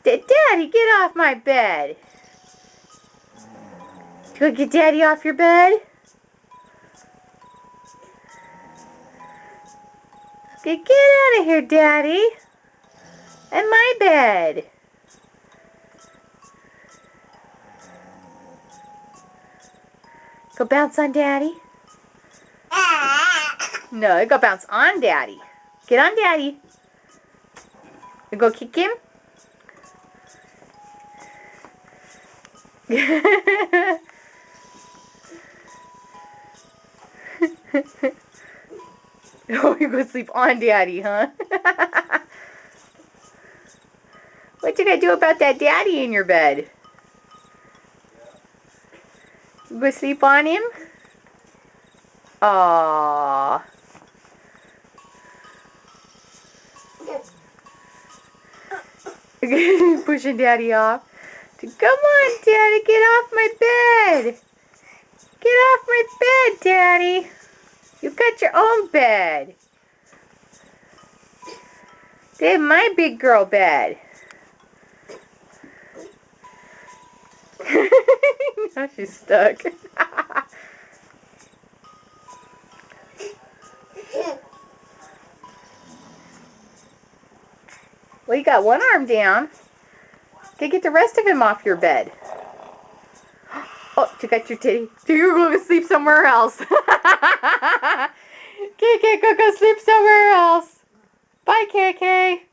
Daddy, get off my bed. Go get Daddy off your bed. Get out of here, Daddy. And my bed. Go bounce on Daddy. No, go bounce on Daddy. Get on Daddy. You go kick him. Oh, you go sleep on Daddy, huh? What you gonna do about that Daddy in your bed? You go sleep on him? Aww. Pushing Daddy off. Come on, Daddy, get off my bed. Get off my bed, Daddy. You got your own bed. They my big girl bed. Now she's stuck. Well, you got one arm down. Okay, get the rest of him off your bed. Oh, you got your titty. You're going to sleep somewhere else. KK, go sleep somewhere else. Bye, KK.